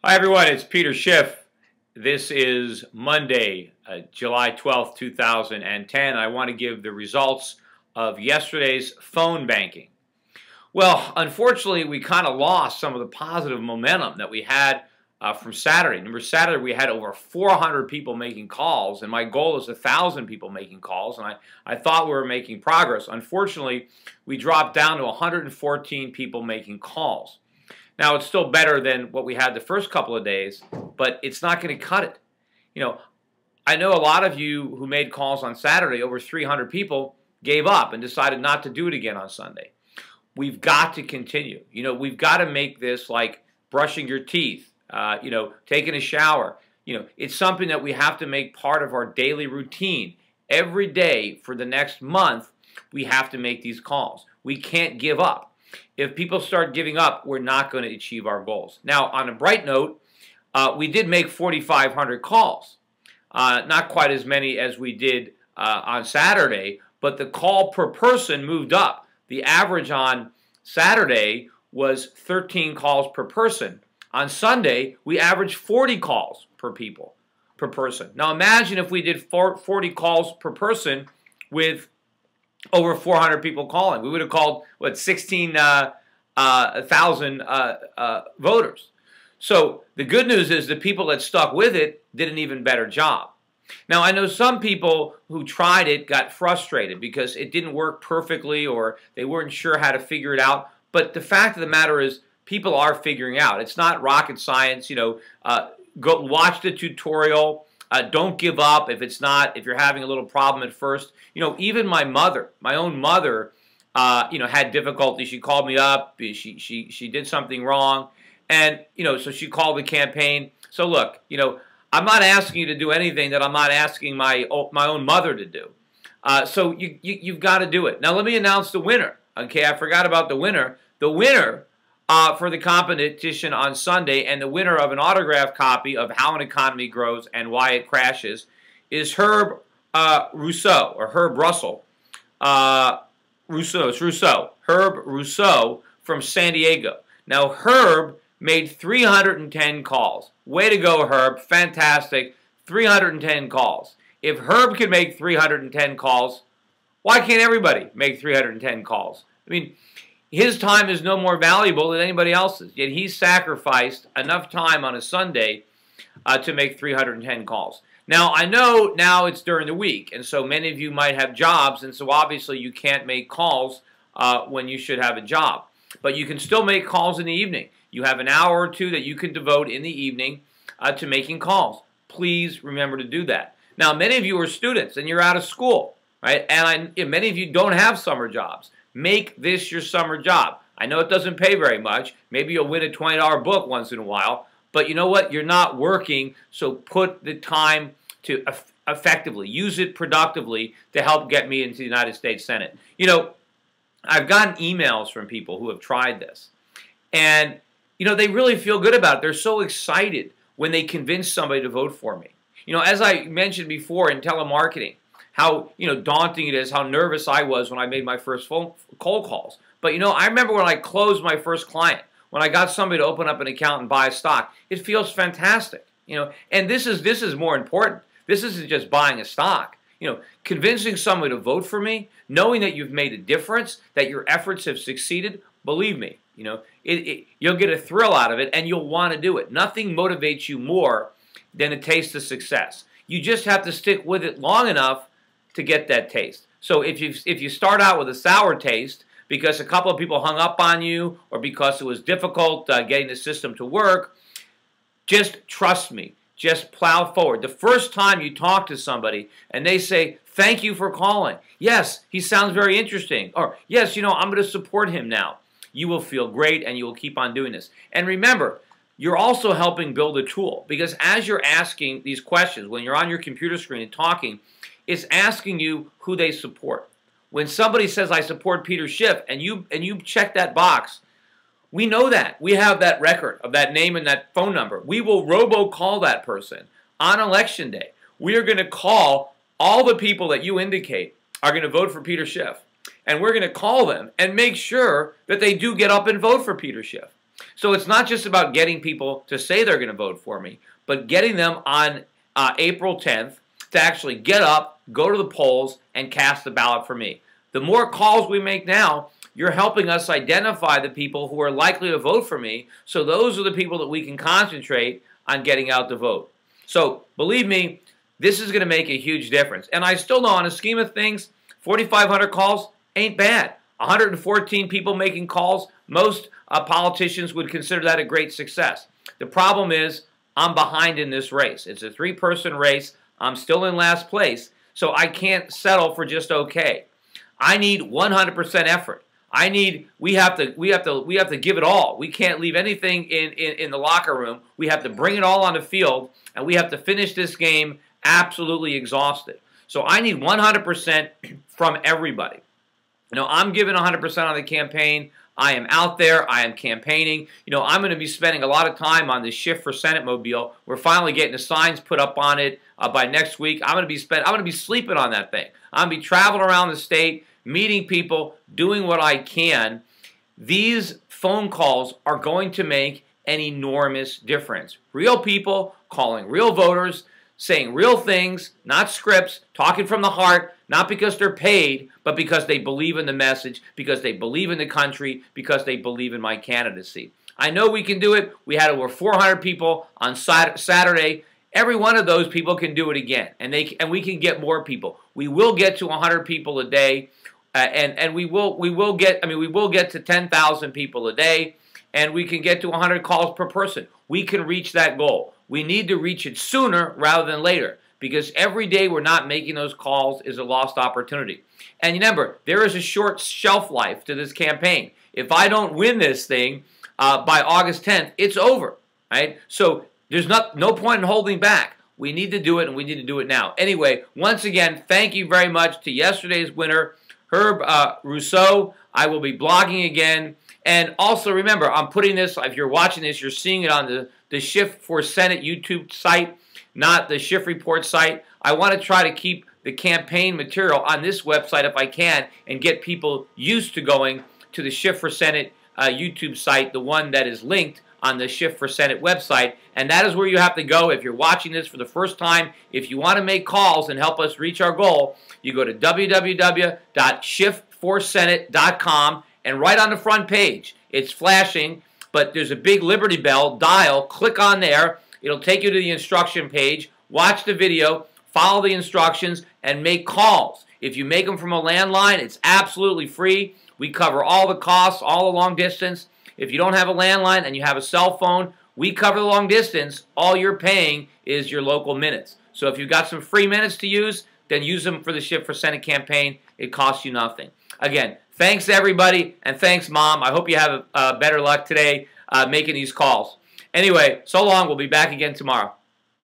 Hi everyone, it's Peter Schiff. This is Monday, July 12th, 2010. I want to give the results of yesterday's phone banking. Well, unfortunately, we kind of lost some of the positive momentum that we had from Saturday. Remember, Saturday we had over 400 people making calls, and my goal is 1,000 people making calls, and I thought we were making progress. Unfortunately, we dropped down to 114 people making calls. Now, it's still better than what we had the first couple of days, but it's not going to cut it. You know, I know a lot of you who made calls on Saturday, over 300 people, gave up and decided not to do it again on Sunday. We've got to continue. You know, we've got to make this like brushing your teeth, taking a shower. You know, it's something that we have to make part of our daily routine. Every day for the next month, we have to make these calls. We can't give up. If people start giving up, we're not going to achieve our goals. Now, on a bright note, we did make 4,500 calls. Not quite as many as we did on Saturday, but the call per person moved up. The average on Saturday was 13 calls per person. On Sunday, we averaged 40 calls per person. Now, imagine if we did 40 calls per person with over 400 people calling. We would have called, what, 16,000 voters. So the good news is the people that stuck with it did an even better job. Now, I know some people who tried it got frustrated because it didn't work perfectly or they weren't sure how to figure it out. But the fact of the matter is people are figuring out. It's not rocket science. Go watch the tutorial. Don't give up if you're having a little problem at first. You know, even my own mother, had difficulty. She called me up. She did something wrong. And, so she called the campaign. So look, I'm not asking you to do anything that I'm not asking my own mother to do. So you've got to do it. Now let me announce the winner. Okay, I forgot about the winner. The winner for the competition on Sunday, and the winner of an autographed copy of How an Economy Grows and Why It Crashes is Herb Rousseau, or Herb Russell. It's Rousseau. Herb Rousseau from San Diego. Now, Herb made 310 calls. Way to go, Herb. Fantastic. 310 calls. If Herb can make 310 calls, why can't everybody make 310 calls? I mean, his time is no more valuable than anybody else's, yet he sacrificed enough time on a Sunday to make 310 calls. Now, I know now it's during the week, and so many of you might have jobs, and so obviously you can't make calls when you should have a job. But you can still make calls in the evening. You have an hour or two that you can devote in the evening to making calls. Please remember to do that. Now, many of you are students, and you're out of school, right? And many of you don't have summer jobs. Make this your summer job. I know it doesn't pay very much. Maybe you'll win a $20 book once in a while. But you know what? You're not working, so put the time to effectively, use it productively to help get me into the United States Senate. I've gotten emails from people who have tried this. And, they really feel good about it. They're so excited when they convince somebody to vote for me. As I mentioned before in telemarketing, how daunting it is, how nervous I was when I made my first phone cold calls. But I remember when I closed my first client, when I got somebody to open up an account and buy stock, it feels fantastic. And this is more important. This isn't just buying a stock. Convincing somebody to vote for me, knowing that you've made a difference, that your efforts have succeeded, believe me, you'll get a thrill out of it and you'll want to do it. Nothing motivates you more than a taste of success. You just have to stick with it long enough to get that taste. So if you start out with a sour taste because a couple of people hung up on you or because it was difficult getting the system to work, just trust me. Just plow forward. The first time you talk to somebody and they say, thank you for calling. Yes, he sounds very interesting. Or, yes, I'm going to support him now. You will feel great and you will keep on doing this. And remember, you're also helping build a tool because as you're asking these questions, when you're on your computer screen and talking, it's asking you who they support. When somebody says, I support Peter Schiff, and you check that box, we know that. We have that record of that name and that phone number. We will robocall that person on election day. We are going to call all the people that you indicate are going to vote for Peter Schiff. And we're going to call them and make sure that they do get up and vote for Peter Schiff. So it's not just about getting people to say they're going to vote for me, but getting them on April 10th to actually get up, go to the polls, and cast the ballot for me. The more calls we make now, you're helping us identify the people who are likely to vote for me, so those are the people that we can concentrate on getting out to vote. So believe me, this is going to make a huge difference. And I still know, on a scheme of things, 4,500 calls ain't bad. 114 people making calls, most politicians would consider that a great success. The problem is I'm behind in this race. It's a three-person race. I'm still in last place, so I can't settle for just okay. I need 100% effort. We have to give it all. We can't leave anything in the locker room. We have to bring it all on the field, and we have to finish this game absolutely exhausted. So I need 100% from everybody. You know, I'm giving 100% on the campaign. I am out there. I am campaigning. You know, I'm going to be spending a lot of time on this Shift for Senate mobile. We're finally getting the signs put up on it by next week. I'm going to be sleeping on that thing. I'm going to be traveling around the state, meeting people, doing what I can. These phone calls are going to make an enormous difference. Real people calling real voters, saying real things, not scripts, talking from the heart, not because they're paid, but because they believe in the message, because they believe in the country, because they believe in my candidacy. I know we can do it. We had over 400 people on Saturday. Every one of those people can do it again, and we can get more people. We will get to 100 people a day, and we will get to 10,000 people a day, and we can get to 100 calls per person. We can reach that goal. We need to reach it sooner rather than later, because every day we're not making those calls is a lost opportunity. And remember, there is a short shelf life to this campaign. If I don't win this thing by August 10th, it's over, right? So there's no point in holding back. We need to do it, and we need to do it now. Anyway, once again, thank you very much to yesterday's winner, Herb Rousseau. I will be blogging again. And also remember, I'm putting this, if you're watching this, you're seeing it on the Shift for Senate YouTube site, not the Shift Report site. I want to try to keep the campaign material on this website if I can, and get people used to going to the Shift for Senate YouTube site, the one that is linked on the Shift for Senate website. And that is where you have to go if you're watching this for the first time. If you want to make calls and help us reach our goal, you go to www.shiftforsenate.com, and right on the front page, it's flashing, but there's a big Liberty Bell dial. Click on there. It'll take you to the instruction page. Watch the video, follow the instructions, and make calls. If you make them from a landline, it's absolutely free. We cover all the costs, all the long distance. If you don't have a landline and you have a cell phone, we cover the long distance. All you're paying is your local minutes. So if you've got some free minutes to use, then use them for the Shift for Senate campaign. It costs you nothing. Again, thanks everybody, and thanks Mom. I hope you have better luck today making these calls. Anyway, so long. We'll be back again tomorrow.